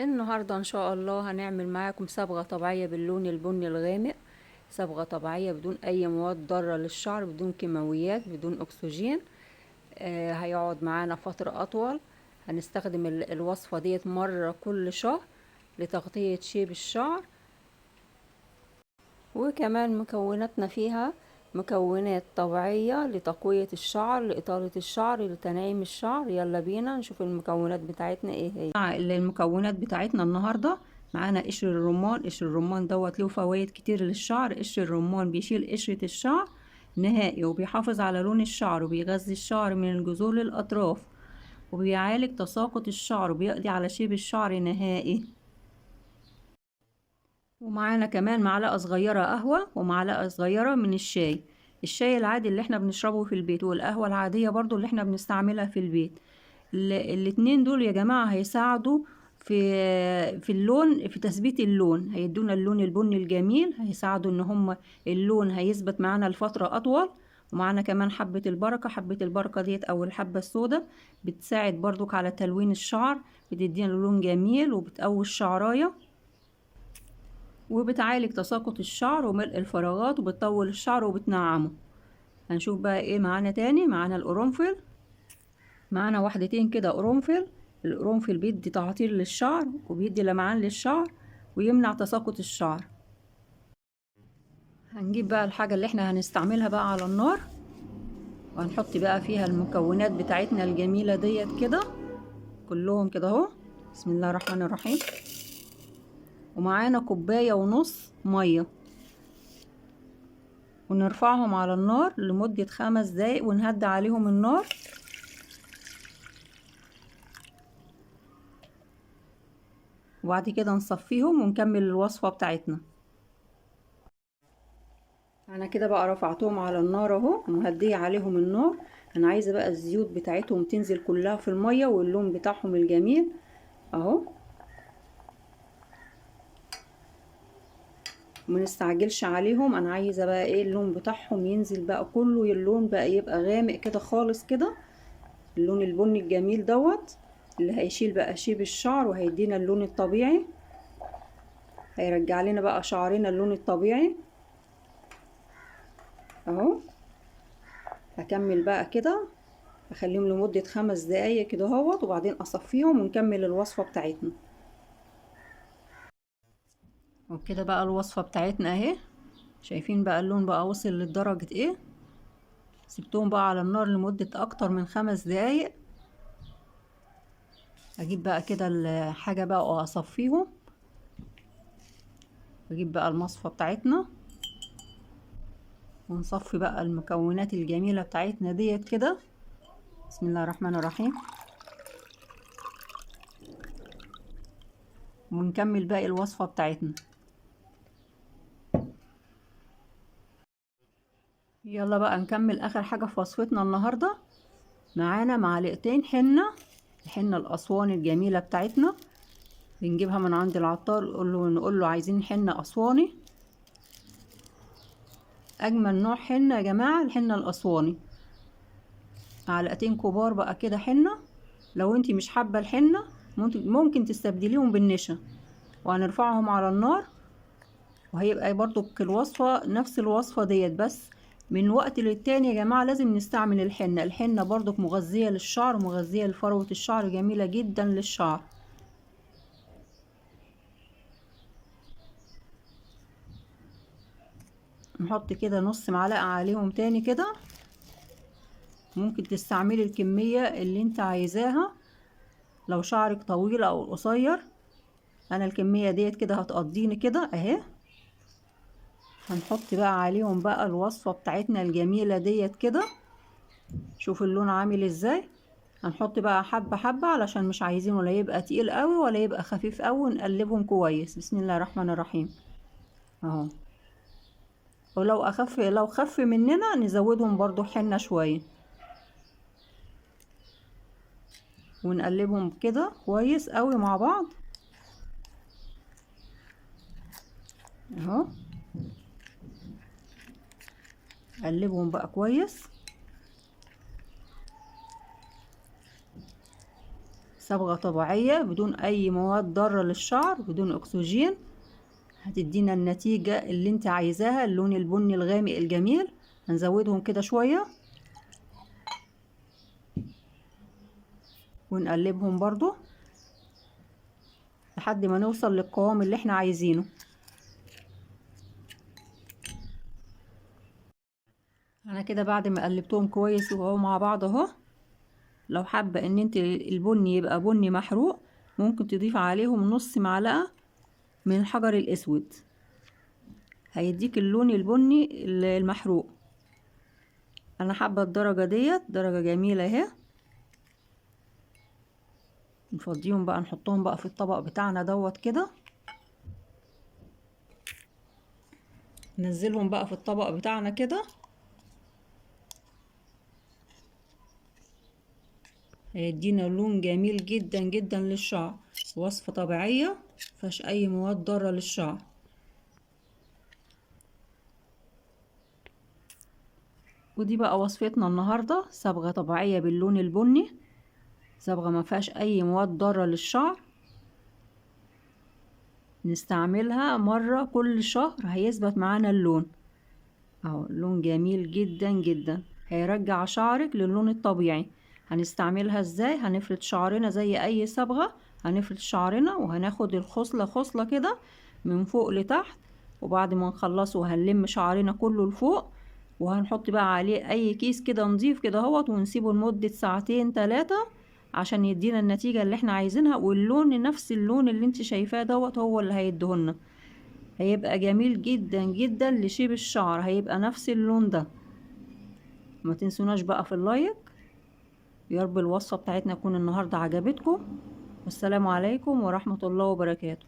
النهاردة ان شاء الله هنعمل معاكم صبغة طبيعية باللون البني الغامق. صبغة طبيعية بدون اي مواد ضارة للشعر، بدون كيماويات، بدون اكسجين. هيقعد معانا فترة اطول. هنستخدم الوصفة ديت مرة كل شهر لتغطية شيب الشعر. وكمان مكوناتنا فيها مكونات طبيعية لتقوية الشعر، لإطالة الشعر، لتنعيم الشعر. يلا بينا نشوف المكونات بتاعتنا ايه هي. المكونات بتاعتنا النهاردة معانا قشر الرمان. قشر الرمان دوت له فوائد كتير للشعر. قشر الرمان بيشيل قشرة الشعر نهائي، وبيحافظ على لون الشعر، وبيغذي الشعر من الجذور للأطراف، وبيعالج تساقط الشعر، وبيقضي على شيب الشعر نهائي. ومعانا كمان معلقة صغيرة قهوة ومعلقة صغيرة من الشاي. الشاي العادي اللي احنا بنشربه في البيت، والقهوة العادية برضو اللي احنا بنستعملها في البيت. الاتنين دول يا جماعة هيساعدوا في اللون، في تثبيت اللون. هيدونا اللون البني الجميل، هيساعدوا ان هم اللون هيثبت معانا لفترة اطول. ومعانا كمان حبة البركة. حبة البركة ديت او الحبة السوداء بتساعد برضك على تلوين الشعر، بتدينا لون جميل وبتقوي الشعراية، وبتعالج تساقط الشعر وملء الفراغات، وبتطول الشعر وبتنعمه. هنشوف بقى ايه معانا تاني. معانا القرنفل. معانا وحدتين كده قرنفل. القرنفل بيدي تعطير للشعر، وبيدي لمعان للشعر، ويمنع تساقط الشعر. هنجيب بقى الحاجة اللي احنا هنستعملها بقى على النار، وهنحط بقى فيها المكونات بتاعتنا الجميلة ديت كده كلهم كده اهو. بسم الله الرحمن الرحيم. ومعانا كوباية ونص مية، ونرفعهم على النار لمدة 5 دقايق، ونهدي عليهم النار. وبعد كده نصفيهم ونكمل الوصفة بتاعتنا. انا كده بقى رفعتهم على النار اهو، ومهدية عليهم النار. انا عايزة بقى الزيوت بتاعتهم تنزل كلها في المية، واللون بتاعهم الجميل اهو. منستعجلش عليهم. انا عايزة بقى ايه، اللون بتاعهم ينزل بقى كله، اللون بقى يبقى غامق كده خالص كده، اللون البني الجميل دوت اللي هيشيل بقى شيب الشعر، وهيدينا اللون الطبيعي، هيرجع لنا بقى شعرنا اللون الطبيعي اهو. هكمل بقى كده، اخليهم لمدة 5 دقايق كده اهوت، وبعدين اصفيهم ونكمل الوصفة بتاعتنا. وكده بقى الوصفة بتاعتنا اهي. شايفين بقى اللون بقى وصل لدرجة ايه. سبتهم بقى على النار لمدة اكتر من 5 دقايق. اجيب بقى كده الحاجة بقى واصفيهم. اجيب بقى المصفى بتاعتنا، ونصفي بقى المكونات الجميلة بتاعتنا ديت كده. بسم الله الرحمن الرحيم. ونكمل باقي الوصفة بتاعتنا. يلا بقى نكمل اخر حاجة في وصفتنا النهاردة. معانا معلقتين حنة، الحنة الاسواني الجميلة بتاعتنا. بنجيبها من عند العطار، نقول له عايزين حنة اسواني. اجمل نوع حنة يا جماعة الحنة الاسواني. معلقتين كبار بقى كده حنة. لو انتي مش حابة الحنة ممكن تستبدليهم بالنشا. وهنرفعهم على النار، وهيبقى برضو الوصفة نفس الوصفة ديت، بس من وقت للتاني يا جماعة لازم نستعمل الحنة. الحنة برضو مغذية للشعر، مغذية لفروة الشعر، جميلة جدا للشعر. نحط كده نص معلقة عليهم تاني كده. ممكن تستعملي الكمية اللي انت عايزاها لو شعرك طويل او قصير. انا الكمية ديت كده هتقضيني كده اهي. هنحط بقى عليهم بقى الوصفة بتاعتنا الجميلة ديت كده. شوف اللون عامل ازاي. هنحط بقى حبة حبة علشان مش عايزين ولا يبقى تقيل قوي ولا يبقى خفيف قوي، ونقلبهم كويس. بسم الله الرحمن الرحيم اهو. ولو لو خف مننا نزودهم برضو حنة شوية، ونقلبهم كده كويس قوي مع بعض اهو. قلبهم بقى كويس. صبغة طبيعية بدون اي مواد ضارة للشعر، بدون اكسجين، هتدينا النتيجة اللي انت عايزاها، اللون البني الغامق الجميل. هنزودهم كده شوية ونقلبهم برضو لحد ما نوصل للقوام اللي احنا عايزينه. انا كده بعد ما قلبتهم كويس وهو مع بعض اهو. لو حابة ان انت البني يبقى بني محروق، ممكن تضيف عليهم نص معلقة من الحجر الاسود، هيديك اللون البني المحروق. انا حابة الدرجة ديت، درجة جميلة اهي. نفضيهم بقى، نحطهم بقى في الطبق بتاعنا دوت كده. ننزلهم بقى في الطبق بتاعنا كده. هيدينا لون جميل جدا جدا للشعر، وصفة طبيعية مفيهاش اي مواد ضارة للشعر. ودي بقى وصفتنا النهاردة، صبغة طبيعية باللون البني، صبغة ما فيهاش اي مواد ضارة للشعر. نستعملها مرة كل شهر هيثبت معانا اللون اهو، لون جميل جدا جدا، هيرجع شعرك للون الطبيعي. هنستعملها ازاي؟ هنفرد شعرنا زي اي صبغة، هنفرد شعرنا وهناخد الخصلة خصلة كده من فوق لتحت، وبعد ما نخلصه هنلم شعرنا كله لفوق، وهنحط بقى عليه اي كيس كده نضيف كده اهوت، ونسيبه لمدة ساعتين 3 عشان يدينا النتيجة اللي احنا عايزينها. واللون نفس اللون اللي انت شايفاه دوت هو اللي هيديهولنا، هيبقى جميل جدا جدا لشيب الشعر، هيبقى نفس اللون ده. ما تنسوناش بقى في اللايك. يا رب الوصفة بتاعتنا تكون النهاردة عجبتكم، والسلام عليكم ورحمة الله وبركاته.